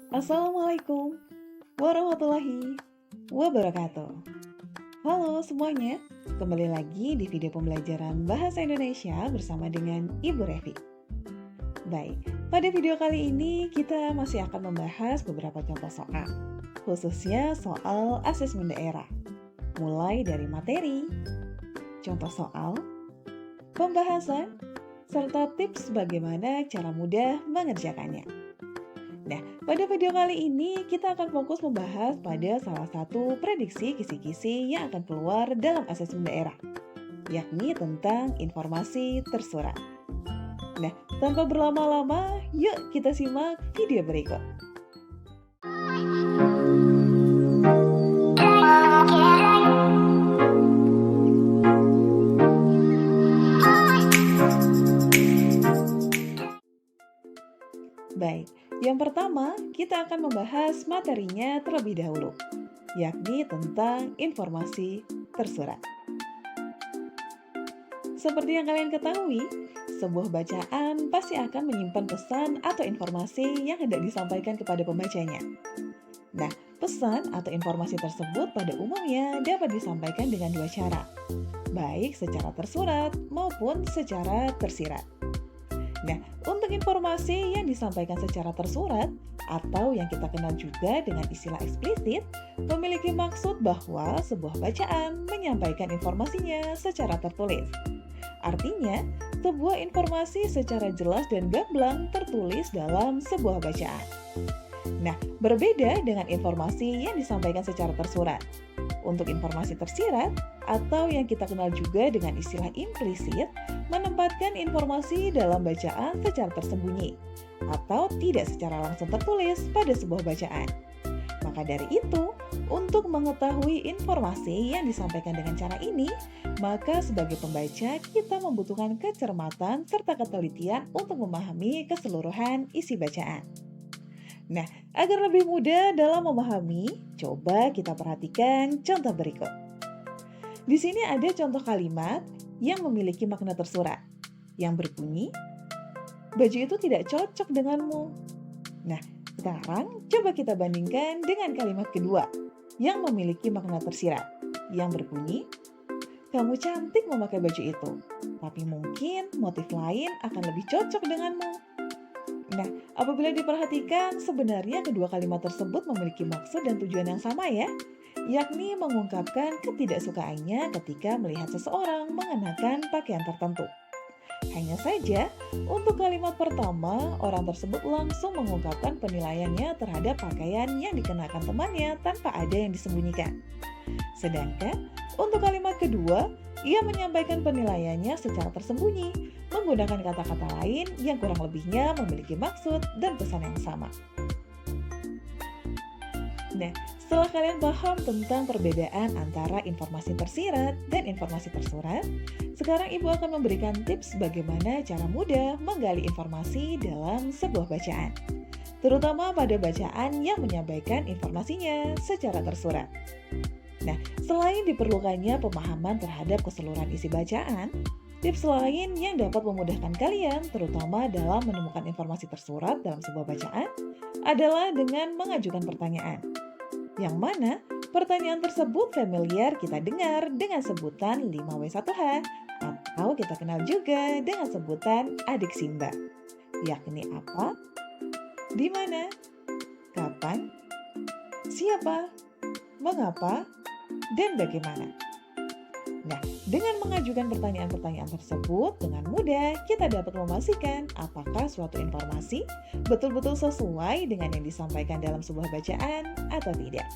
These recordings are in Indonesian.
Assalamualaikum warahmatullahi wabarakatuh. Halo semuanya, kembali lagi di video pembelajaran Bahasa Indonesia bersama dengan Ibu Revi. Baik, pada video kali ini kita masih akan membahas beberapa contoh soal, khususnya soal asesmen daerah. Mulai dari materi, contoh soal, pembahasan, serta tips bagaimana cara mudah mengerjakannya. Nah, pada video kali ini kita akan fokus membahas pada salah satu prediksi kisi-kisi yang akan keluar dalam asesmen daerah, yakni tentang informasi tersurat. Nah, tanpa berlama-lama, yuk kita simak video berikut. Baik, yang pertama kita akan membahas materinya terlebih dahulu, yakni tentang informasi tersurat. Seperti yang kalian ketahui, sebuah bacaan pasti akan menyimpan pesan atau informasi yang hendak disampaikan kepada pembacanya. Nah, pesan atau informasi tersebut pada umumnya dapat disampaikan dengan dua cara, baik secara tersurat maupun secara tersirat. Nah, untuk informasi yang disampaikan secara tersurat atau yang kita kenal juga dengan istilah eksplisit, memiliki maksud bahwa sebuah bacaan menyampaikan informasinya secara tertulis. Artinya, sebuah informasi secara jelas dan gamblang tertulis dalam sebuah bacaan. Nah, berbeda dengan informasi yang disampaikan secara tersurat. Untuk informasi tersirat, atau yang kita kenal juga dengan istilah implisit, menempatkan informasi dalam bacaan secara tersembunyi, atau tidak secara langsung tertulis pada sebuah bacaan. Maka dari itu, untuk mengetahui informasi yang disampaikan dengan cara ini, maka sebagai pembaca kita membutuhkan kecermatan serta ketelitian untuk memahami keseluruhan isi bacaan. Nah, agar lebih mudah dalam memahami, coba kita perhatikan contoh berikut. Di sini ada contoh kalimat yang memiliki makna tersurat, yang berbunyi, baju itu tidak cocok denganmu. Nah, sekarang coba kita bandingkan dengan kalimat kedua, yang memiliki makna tersirat, yang berbunyi, kamu cantik memakai baju itu, tapi mungkin motif lain akan lebih cocok denganmu. Nah, apabila diperhatikan, sebenarnya kedua kalimat tersebut memiliki maksud dan tujuan yang sama ya, yakni mengungkapkan ketidaksukaannya ketika melihat seseorang mengenakan pakaian tertentu. Hanya saja, untuk kalimat pertama, orang tersebut langsung mengungkapkan penilaiannya terhadap pakaian yang dikenakan temannya tanpa ada yang disembunyikan. Sedangkan, untuk kalimat kedua, ia menyampaikan penilaiannya secara tersembunyi, menggunakan kata-kata lain yang kurang lebihnya memiliki maksud dan pesan yang sama. Nah, setelah kalian paham tentang perbedaan antara informasi tersirat dan informasi tersurat, sekarang Ibu akan memberikan tips bagaimana cara mudah menggali informasi dalam sebuah bacaan, terutama pada bacaan yang menyampaikan informasinya secara tersurat. Nah, selain diperlukannya pemahaman terhadap keseluruhan isi bacaan, tips lain yang dapat memudahkan kalian, terutama dalam menemukan informasi tersurat dalam sebuah bacaan, adalah dengan mengajukan pertanyaan. Yang mana pertanyaan tersebut familiar kita dengar dengan sebutan 5W1H, atau kita kenal juga dengan sebutan adik Simba, yakni apa, di mana, kapan, siapa, mengapa, dan bagaimana. Nah, dengan mengajukan pertanyaan-pertanyaan tersebut, dengan mudah kita dapat memastikan apakah suatu informasi betul-betul sesuai dengan yang disampaikan dalam sebuah bacaan atau tidak.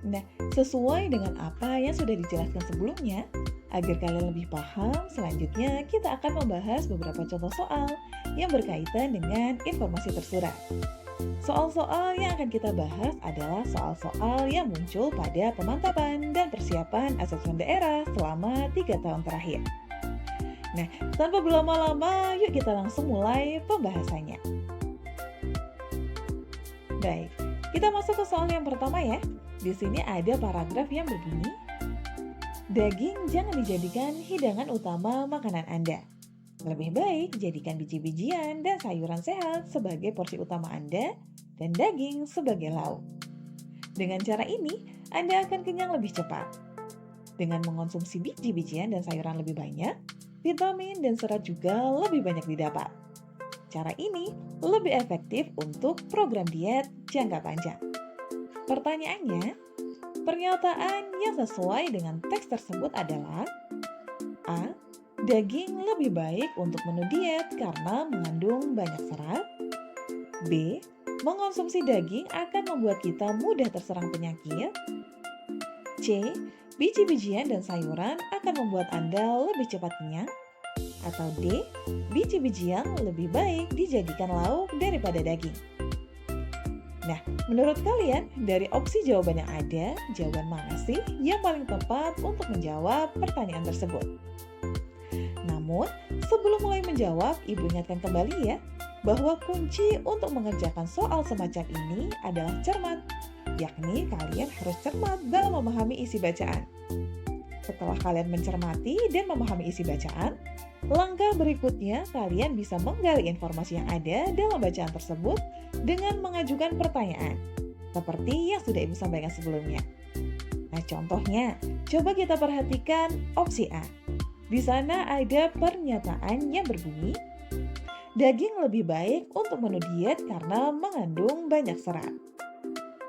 Nah, sesuai dengan apa yang sudah dijelaskan sebelumnya, agar kalian lebih paham, selanjutnya kita akan membahas beberapa contoh soal yang berkaitan dengan informasi tersurat. Soal-soal yang akan kita bahas adalah soal-soal yang muncul pada pemantapan dan persiapan asesmen daerah selama 3 tahun terakhir. Nah, tanpa berlama-lama, yuk kita langsung mulai pembahasannya. Baik, kita masuk ke soal yang pertama ya. Di sini ada paragraf yang berbunyi, daging jangan dijadikan hidangan utama makanan Anda. Lebih baik jadikan biji-bijian dan sayuran sehat sebagai porsi utama Anda dan daging sebagai lauk. Dengan cara ini, Anda akan kenyang lebih cepat. Dengan mengonsumsi biji-bijian dan sayuran lebih banyak, vitamin dan serat juga lebih banyak didapat. Cara ini lebih efektif untuk program diet jangka panjang. Pertanyaannya, pernyataan yang sesuai dengan teks tersebut adalah A. Daging lebih baik untuk menu diet karena mengandung banyak serat. B. Mengonsumsi daging akan membuat kita mudah terserang penyakit. C. Biji-bijian dan sayuran akan membuat Anda lebih cepat kenyang. Atau D. Biji-bijian lebih baik dijadikan lauk daripada daging. Nah, menurut kalian, dari opsi jawaban yang ada, jawaban mana sih yang paling tepat untuk menjawab pertanyaan tersebut? Namun, sebelum mulai menjawab, Ibu ingatkan kembali ya, bahwa kunci untuk mengerjakan soal semacam ini adalah cermat, yakni kalian harus cermat dalam memahami isi bacaan. Setelah kalian mencermati dan memahami isi bacaan, langkah berikutnya kalian bisa menggali informasi yang ada dalam bacaan tersebut dengan mengajukan pertanyaan, seperti yang sudah Ibu sampaikan sebelumnya. Nah, contohnya, coba kita perhatikan opsi A. Di sana ada pernyataan yang berbunyi, daging lebih baik untuk menu diet karena mengandung banyak serat.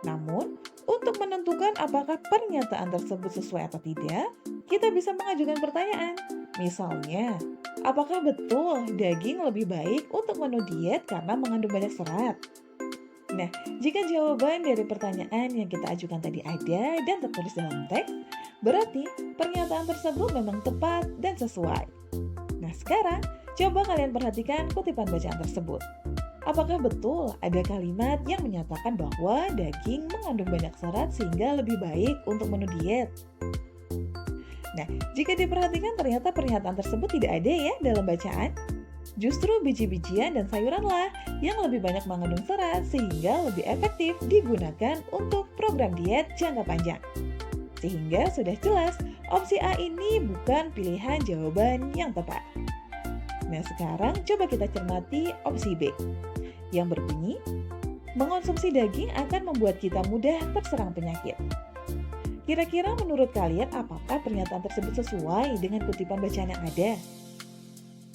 Namun, untuk menentukan apakah pernyataan tersebut sesuai atau tidak, kita bisa mengajukan pertanyaan. Misalnya, apakah betul daging lebih baik untuk menu diet karena mengandung banyak serat? Nah, jika jawaban dari pertanyaan yang kita ajukan tadi ada dan tertulis dalam teks, berarti pernyataan tersebut memang tepat dan sesuai. Nah, sekarang coba kalian perhatikan kutipan bacaan tersebut. Apakah betul ada kalimat yang menyatakan bahwa daging mengandung banyak serat sehingga lebih baik untuk menu diet? Nah, jika diperhatikan ternyata pernyataan tersebut tidak ada ya dalam bacaan. Justru biji-bijian dan sayuranlah yang lebih banyak mengandung serat sehingga lebih efektif digunakan untuk program diet jangka panjang. Sehingga sudah jelas opsi A ini bukan pilihan jawaban yang tepat. Nah, sekarang coba kita cermati opsi B yang berbunyi, mengonsumsi daging akan membuat kita mudah terserang penyakit. Kira-kira menurut kalian apakah pernyataan tersebut sesuai dengan kutipan bacaan yang ada?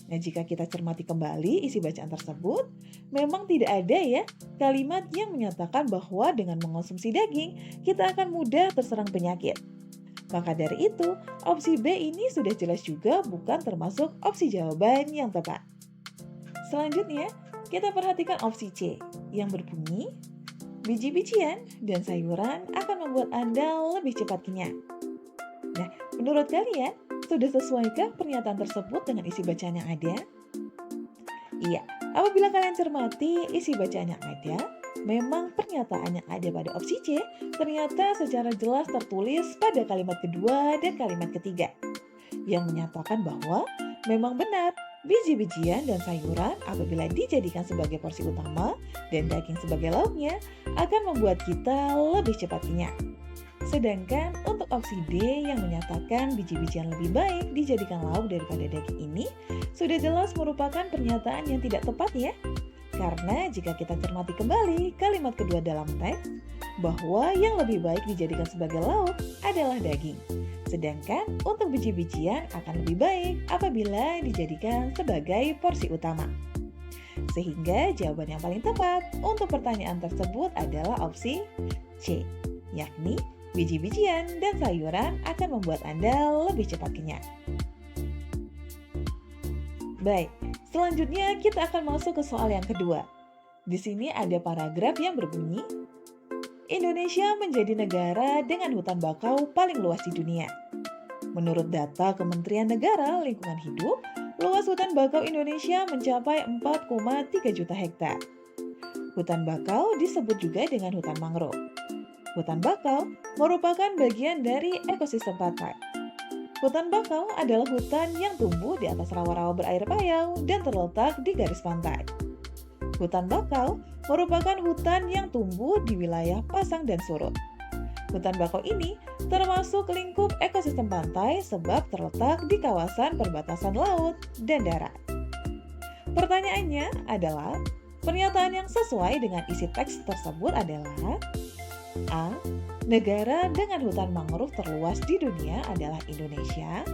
Nah, jika kita cermati kembali isi bacaan tersebut, memang tidak ada ya kalimat yang menyatakan bahwa dengan mengonsumsi daging, kita akan mudah terserang penyakit. Maka dari itu, opsi B ini sudah jelas juga bukan termasuk opsi jawaban yang tepat. Selanjutnya, kita perhatikan opsi C yang berbunyi, biji-bijian dan sayuran akan membuat Anda lebih cepat kenyang. Nah, menurut kalian, sudah sesuaikah pernyataan tersebut dengan isi bacaan yang ada? Iya, apabila kalian cermati isi bacaan yang ada, memang pernyataan yang ada pada opsi C ternyata secara jelas tertulis pada kalimat kedua dan kalimat ketiga, yang menyatakan bahwa memang benar biji-bijian dan sayuran apabila dijadikan sebagai porsi utama dan daging sebagai lauknya akan membuat kita lebih cepat kenyang. Sedangkan untuk opsi D yang menyatakan biji-bijian lebih baik dijadikan lauk daripada daging ini sudah jelas merupakan pernyataan yang tidak tepat ya. Karena jika kita cermati kembali kalimat kedua dalam teks, bahwa yang lebih baik dijadikan sebagai lauk adalah daging. Sedangkan untuk biji-bijian akan lebih baik apabila dijadikan sebagai porsi utama. Sehingga jawaban yang paling tepat untuk pertanyaan tersebut adalah opsi C, yakni biji-bijian dan sayuran akan membuat Anda lebih cepat kenyang. Baik, selanjutnya kita akan masuk ke soal yang kedua. Di sini ada paragraf yang berbunyi, Indonesia menjadi negara dengan hutan bakau paling luas di dunia. Menurut data Kementerian Negara Lingkungan Hidup, luas hutan bakau Indonesia mencapai 4,3 juta hektar. Hutan bakau disebut juga dengan hutan mangrove. Hutan bakau merupakan bagian dari ekosistem pantai. Hutan bakau adalah hutan yang tumbuh di atas rawa-rawa berair payau dan terletak di garis pantai. Hutan bakau merupakan hutan yang tumbuh di wilayah pasang dan surut. Hutan bakau ini termasuk lingkup ekosistem pantai sebab terletak di kawasan perbatasan laut dan darat. Pertanyaannya adalah, pernyataan yang sesuai dengan isi teks tersebut adalah A. Negara dengan hutan mangrove terluas di dunia adalah Indonesia.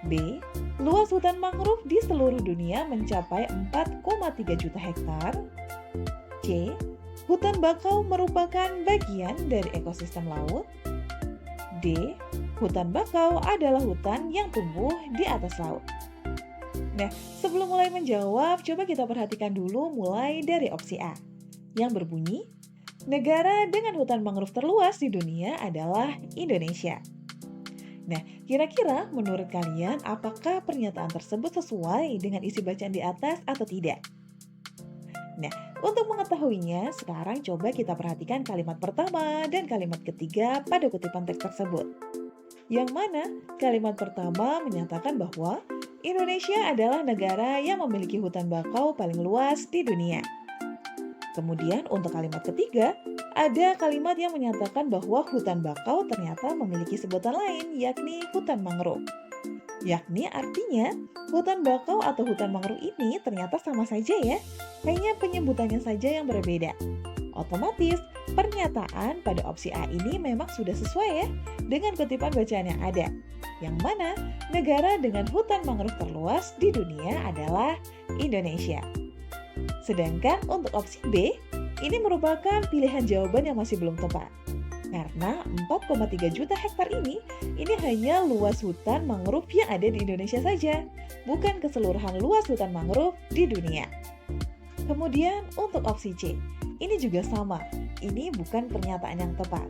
B. Luas hutan mangrove di seluruh dunia mencapai 4,3 juta hektar. C. Hutan bakau merupakan bagian dari ekosistem laut. D. Hutan bakau adalah hutan yang tumbuh di atas laut. Nah, sebelum mulai menjawab, coba kita perhatikan dulu mulai dari opsi A, yang berbunyi, negara dengan hutan mangrove terluas di dunia adalah Indonesia. Nah, kira-kira menurut kalian apakah pernyataan tersebut sesuai dengan isi bacaan di atas atau tidak? Nah, untuk mengetahuinya, sekarang coba kita perhatikan kalimat pertama dan kalimat ketiga pada kutipan teks tersebut. Yang mana kalimat pertama menyatakan bahwa Indonesia adalah negara yang memiliki hutan bakau paling luas di dunia. Kemudian untuk kalimat ketiga, ada kalimat yang menyatakan bahwa hutan bakau ternyata memiliki sebutan lain, yakni hutan mangrove. Yakni artinya, hutan bakau atau hutan mangrove ini ternyata sama saja ya, hanya penyebutannya saja yang berbeda. Otomatis, pernyataan pada opsi A ini memang sudah sesuai ya dengan kutipan bacaan yang ada. Yang mana negara dengan hutan mangrove terluas di dunia adalah Indonesia. Sedangkan untuk opsi B, ini merupakan pilihan jawaban yang masih belum tepat. Karena 4,3 juta hektar ini hanya luas hutan mangrove yang ada di Indonesia saja, bukan keseluruhan luas hutan mangrove di dunia. Kemudian untuk opsi C, ini juga sama, ini bukan pernyataan yang tepat.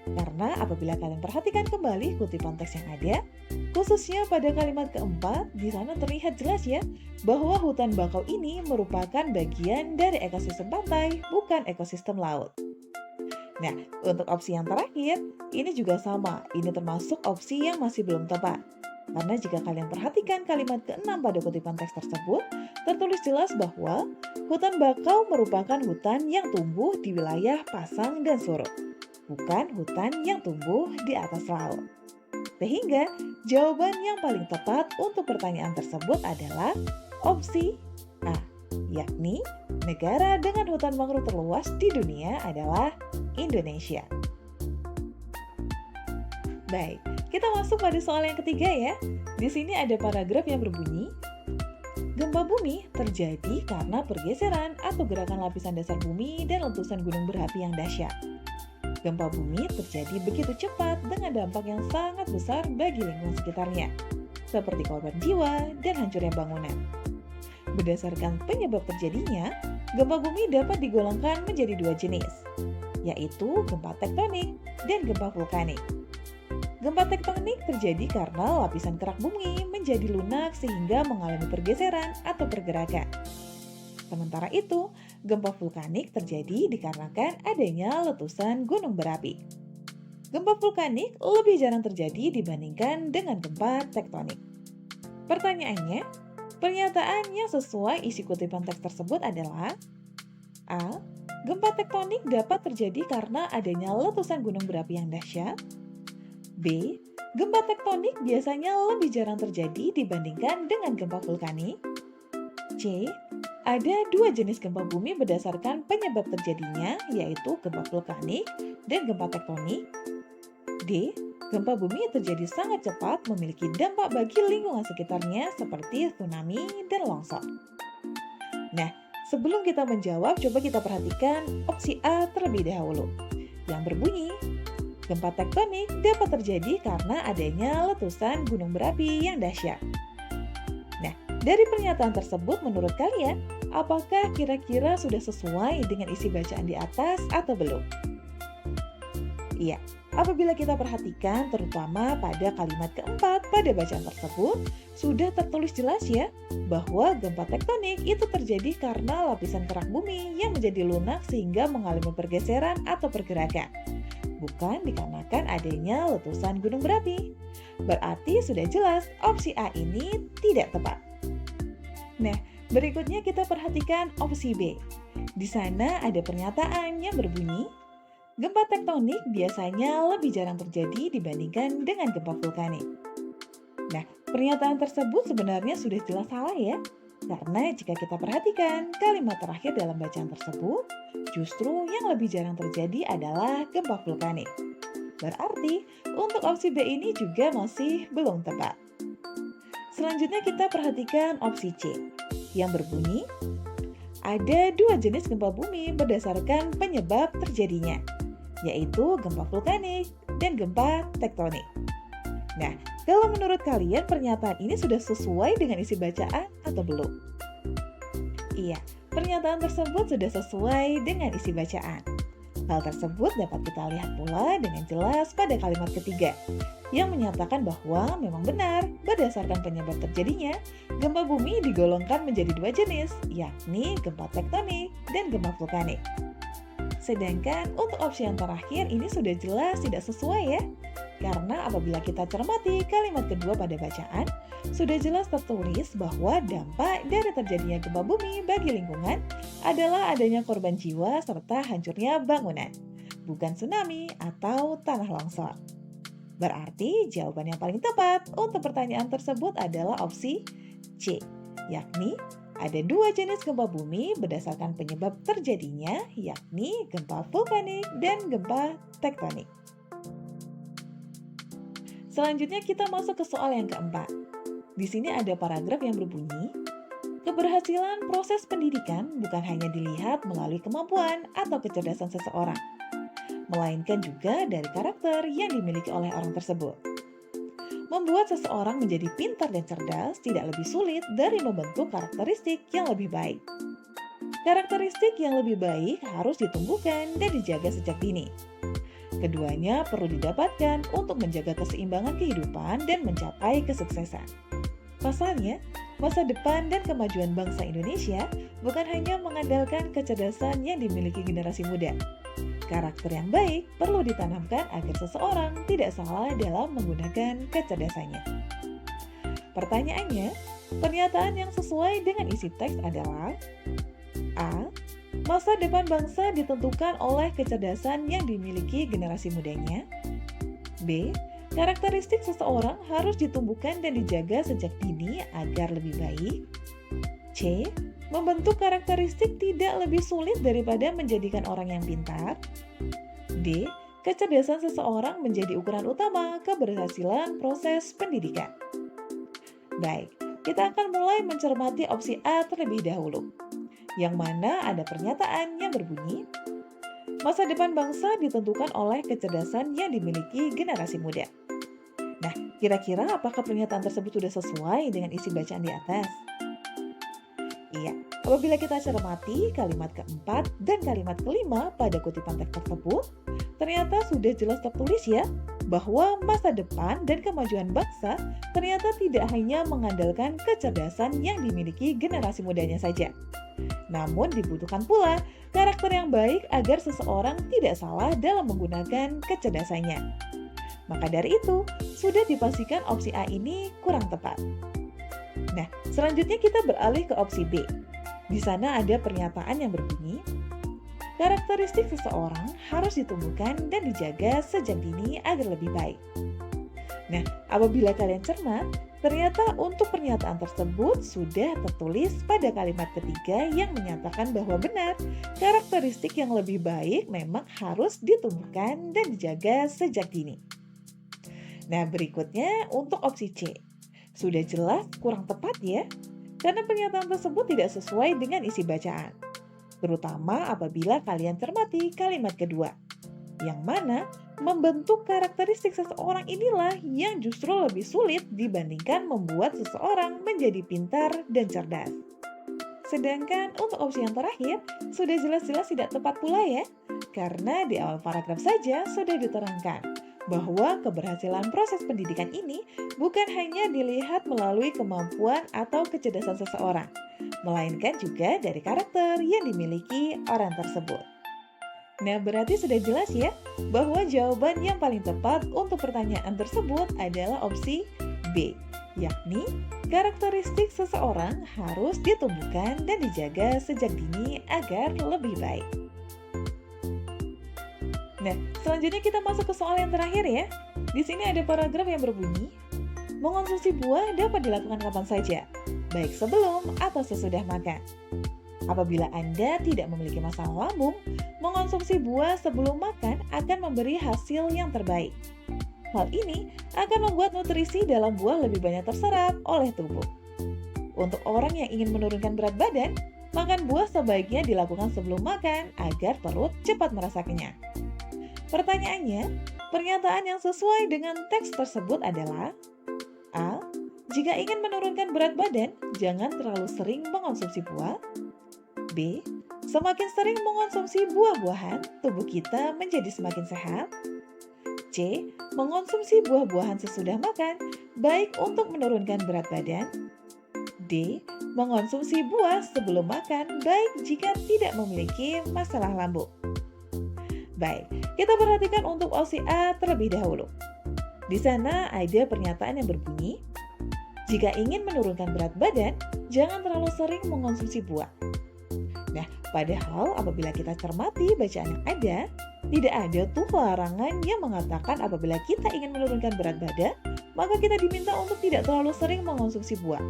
Karena apabila kalian perhatikan kembali kutipan teks yang ada, khususnya pada kalimat keempat, di sana terlihat jelas ya, bahwa hutan bakau ini merupakan bagian dari ekosistem pantai, bukan ekosistem laut. Nah, untuk opsi yang terakhir, ini juga sama, ini termasuk opsi yang masih belum tepat. Karena jika kalian perhatikan kalimat ke-6 pada kutipan teks tersebut, tertulis jelas bahwa hutan bakau merupakan hutan yang tumbuh di wilayah pasang dan surut, bukan hutan yang tumbuh di atas laut. Sehingga jawaban yang paling tepat untuk pertanyaan tersebut adalah opsi A, yakni negara dengan hutan mangrove terluas di dunia adalah Indonesia. Baik, kita masuk pada soal yang ketiga ya. Di sini ada paragraf yang berbunyi, gempa bumi terjadi karena pergeseran atau gerakan lapisan dasar bumi dan letusan gunung berapi yang dahsyat. Gempa bumi terjadi begitu cepat dengan dampak yang sangat besar bagi lingkungan sekitarnya, seperti korban jiwa dan hancurnya bangunan. Berdasarkan penyebab terjadinya, gempa bumi dapat digolongkan menjadi dua jenis, yaitu gempa tektonik dan gempa vulkanik. Gempa tektonik terjadi karena lapisan kerak bumi menjadi lunak sehingga mengalami pergeseran atau pergerakan. Sementara itu, gempa vulkanik terjadi dikarenakan adanya letusan gunung berapi. Gempa vulkanik lebih jarang terjadi dibandingkan dengan gempa tektonik. Pertanyaannya, pernyataan yang sesuai isi kutipan teks tersebut adalah A. Gempa tektonik dapat terjadi karena adanya letusan gunung berapi yang dahsyat. B. Gempa tektonik biasanya lebih jarang terjadi dibandingkan dengan gempa vulkanik. C. Ada dua jenis gempa bumi berdasarkan penyebab terjadinya, yaitu gempa vulkanik dan gempa tektonik. D. Gempa bumi terjadi sangat cepat memiliki dampak bagi lingkungan sekitarnya seperti tsunami dan longsor. Nah, sebelum kita menjawab, coba kita perhatikan opsi A terlebih dahulu, yang berbunyi, gempa tektonik dapat terjadi karena adanya letusan gunung berapi yang dahsyat. Nah, dari pernyataan tersebut menurut kalian, apakah kira-kira sudah sesuai dengan isi bacaan di atas atau belum? Iya, apabila kita perhatikan terutama pada kalimat keempat pada bacaan tersebut, sudah tertulis jelas ya, bahwa gempa tektonik itu terjadi karena lapisan kerak bumi yang menjadi lunak sehingga mengalami pergeseran atau pergerakan, bukan dikarenakan adanya letusan gunung berapi. Berarti sudah jelas opsi A ini tidak tepat. Nah, berikutnya kita perhatikan opsi B. Di sana ada pernyataan yang berbunyi, gempa tektonik biasanya lebih jarang terjadi dibandingkan dengan gempa vulkanik. Nah, pernyataan tersebut sebenarnya sudah jelas salah ya. Karena jika kita perhatikan kalimat terakhir dalam bacaan tersebut, justru yang lebih jarang terjadi adalah gempa vulkanik. Berarti, untuk opsi B ini juga masih belum tepat. Selanjutnya kita perhatikan opsi C, yang berbunyi, ada dua jenis gempa bumi berdasarkan penyebab terjadinya, yaitu gempa vulkanik dan gempa tektonik. Nah, kalau menurut kalian pernyataan ini sudah sesuai dengan isi bacaan atau belum? Iya, pernyataan tersebut sudah sesuai dengan isi bacaan. Hal tersebut dapat kita lihat pula dengan jelas pada kalimat ketiga, yang menyatakan bahwa memang benar berdasarkan penyebab terjadinya, gempa bumi digolongkan menjadi dua jenis, yakni gempa tektonik dan gempa vulkanik. Sedangkan untuk opsi yang terakhir ini sudah jelas tidak sesuai ya. Karena apabila kita cermati kalimat kedua pada bacaan, sudah jelas tertulis bahwa dampak dari terjadinya gempa bumi bagi lingkungan adalah adanya korban jiwa serta hancurnya bangunan, bukan tsunami atau tanah longsor. Berarti jawaban yang paling tepat untuk pertanyaan tersebut adalah opsi C, yakni ada dua jenis gempa bumi berdasarkan penyebab terjadinya, yakni gempa vulkanik dan gempa tektonik. Selanjutnya kita masuk ke soal yang keempat. Di sini ada paragraf yang berbunyi, keberhasilan proses pendidikan bukan hanya dilihat melalui kemampuan atau kecerdasan seseorang, melainkan juga dari karakter yang dimiliki oleh orang tersebut. Membuat seseorang menjadi pintar dan cerdas tidak lebih sulit dari membentuk karakteristik yang lebih baik. Karakteristik yang lebih baik harus ditumbuhkan dan dijaga sejak dini. Keduanya perlu didapatkan untuk menjaga keseimbangan kehidupan dan mencapai kesuksesan. Pasalnya, masa depan dan kemajuan bangsa Indonesia bukan hanya mengandalkan kecerdasan yang dimiliki generasi muda. Karakter yang baik perlu ditanamkan agar seseorang tidak salah dalam menggunakan kecerdasannya. Pertanyaannya, pernyataan yang sesuai dengan isi teks adalah A. Masa depan bangsa ditentukan oleh kecerdasan yang dimiliki generasi mudanya. B. Karakteristik seseorang harus ditumbuhkan dan dijaga sejak dini agar lebih baik. C. Membentuk karakteristik tidak lebih sulit daripada menjadikan orang yang pintar. D. Kecerdasan seseorang menjadi ukuran utama keberhasilan proses pendidikan. Baik, kita akan mulai mencermati opsi A terlebih dahulu, yang mana ada pernyataan yang berbunyi, masa depan bangsa ditentukan oleh kecerdasan yang dimiliki generasi muda. Nah, kira-kira apakah pernyataan tersebut sudah sesuai dengan isi bacaan di atas? Iya, apabila kita cermati kalimat keempat dan kalimat kelima pada kutipan teks tersebut, ternyata sudah jelas tertulis ya, bahwa masa depan dan kemajuan bangsa ternyata tidak hanya mengandalkan kecerdasan yang dimiliki generasi mudanya saja. Namun dibutuhkan pula karakter yang baik agar seseorang tidak salah dalam menggunakan kecerdasannya. Maka dari itu, sudah dipastikan opsi A ini kurang tepat. Nah, selanjutnya kita beralih ke opsi B. Di sana ada pernyataan yang berbunyi, karakteristik seseorang harus ditumbuhkan dan dijaga sejak dini agar lebih baik. Nah, apabila kalian cermat, ternyata untuk pernyataan tersebut sudah tertulis pada kalimat ketiga yang menyatakan bahwa benar, karakteristik yang lebih baik memang harus ditumbuhkan dan dijaga sejak dini. Nah, berikutnya untuk opsi C. Sudah jelas kurang tepat ya, karena pernyataan tersebut tidak sesuai dengan isi bacaan. Terutama apabila kalian cermati kalimat kedua, yang mana membentuk karakteristik seseorang inilah yang justru lebih sulit dibandingkan membuat seseorang menjadi pintar dan cerdas. Sedangkan untuk opsi yang terakhir, sudah jelas-jelas tidak tepat pula ya, karena di awal paragraf saja sudah diterangkan bahwa keberhasilan proses pendidikan ini bukan hanya dilihat melalui kemampuan atau kecerdasan seseorang, melainkan juga dari karakter yang dimiliki orang tersebut. Nah, berarti sudah jelas ya bahwa jawaban yang paling tepat untuk pertanyaan tersebut adalah opsi B, yakni karakteristik seseorang harus ditumbuhkan dan dijaga sejak dini agar lebih baik. Nah, selanjutnya kita masuk ke soal yang terakhir ya. Di sini ada paragraf yang berbunyi, mengonsumsi buah dapat dilakukan kapan saja, baik sebelum atau sesudah makan. Apabila Anda tidak memiliki masalah lambung, mengonsumsi buah sebelum makan akan memberi hasil yang terbaik. Hal ini akan membuat nutrisi dalam buah lebih banyak terserap oleh tubuh. Untuk orang yang ingin menurunkan berat badan, makan buah sebaiknya dilakukan sebelum makan agar perut cepat merasa kenyang. Pertanyaannya, pernyataan yang sesuai dengan teks tersebut adalah A. Jika ingin menurunkan berat badan, jangan terlalu sering mengonsumsi buah. B. Semakin sering mengonsumsi buah-buahan, tubuh kita menjadi semakin sehat. C. Mengonsumsi buah-buahan sesudah makan, baik untuk menurunkan berat badan. D. Mengonsumsi buah sebelum makan, baik jika tidak memiliki masalah lambung. Baik, kita perhatikan untuk opsi A terlebih dahulu. Di sana ada pernyataan yang berbunyi, jika ingin menurunkan berat badan, jangan terlalu sering mengonsumsi buah. Nah, padahal apabila kita cermati bacaan yang ada, tidak ada tuh larangan yang mengatakan apabila kita ingin menurunkan berat badan, maka kita diminta untuk tidak terlalu sering mengonsumsi buah.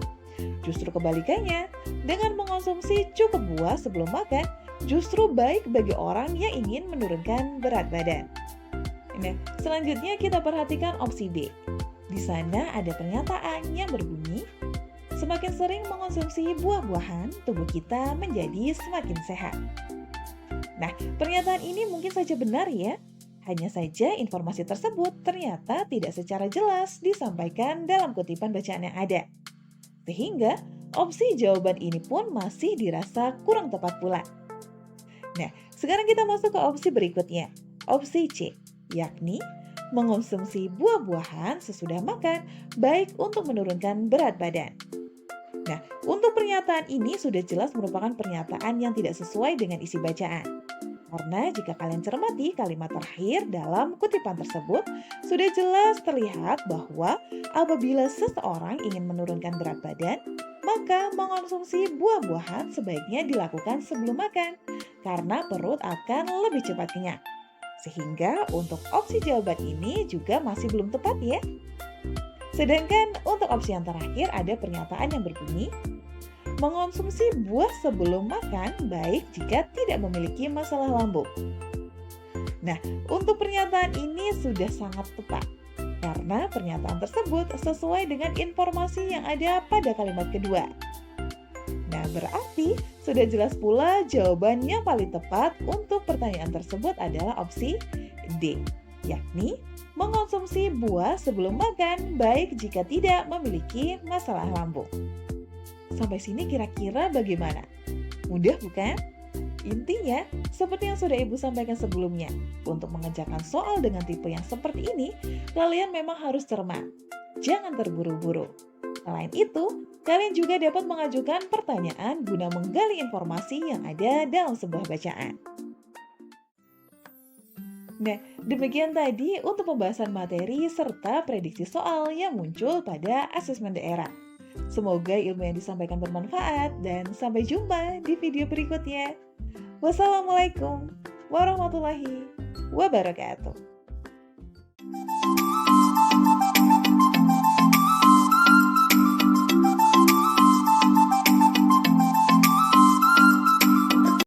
Justru kebalikannya, dengan mengonsumsi cukup buah sebelum makan, justru baik bagi orang yang ingin menurunkan berat badan. Nah, selanjutnya kita perhatikan opsi B. Di sana ada pernyataan yang berbunyi, semakin sering mengonsumsi buah-buahan, tubuh kita menjadi semakin sehat. Nah, pernyataan ini mungkin saja benar ya. Hanya saja informasi tersebut ternyata tidak secara jelas disampaikan dalam kutipan bacaan yang ada. Sehingga opsi jawaban ini pun masih dirasa kurang tepat pula. Nah, sekarang kita masuk ke opsi berikutnya. Opsi C, yakni mengonsumsi buah-buahan sesudah makan, baik untuk menurunkan berat badan. Nah, untuk pernyataan ini sudah jelas merupakan pernyataan yang tidak sesuai dengan isi bacaan. Karena jika kalian cermati kalimat terakhir dalam kutipan tersebut, sudah jelas terlihat bahwa apabila seseorang ingin menurunkan berat badan, maka mengonsumsi buah-buahan sebaiknya dilakukan sebelum makan, karena perut akan lebih cepat kenyang. Sehingga untuk opsi jawaban ini juga masih belum tepat ya. Sedangkan untuk opsi yang terakhir ada pernyataan yang berbunyi, mengonsumsi buah sebelum makan baik jika tidak memiliki masalah lambung. Nah, untuk pernyataan ini sudah sangat tepat, karena pernyataan tersebut sesuai dengan informasi yang ada pada kalimat kedua. Nah, berarti sudah jelas pula jawaban yang paling tepat untuk pertanyaan tersebut adalah opsi D, yakni mengonsumsi buah sebelum makan baik jika tidak memiliki masalah lambung. Sampai sini kira-kira bagaimana? Mudah bukan? Intinya, seperti yang sudah Ibu sampaikan sebelumnya, untuk mengerjakan soal dengan tipe yang seperti ini, kalian memang harus cermat. Jangan terburu-buru. Selain itu, kalian juga dapat mengajukan pertanyaan guna menggali informasi yang ada dalam sebuah bacaan. Nah, demikian tadi untuk pembahasan materi serta prediksi soal yang muncul pada asesmen daerah. Semoga ilmu yang disampaikan bermanfaat dan sampai jumpa di video berikutnya. Wassalamualaikum warahmatullahi wabarakatuh.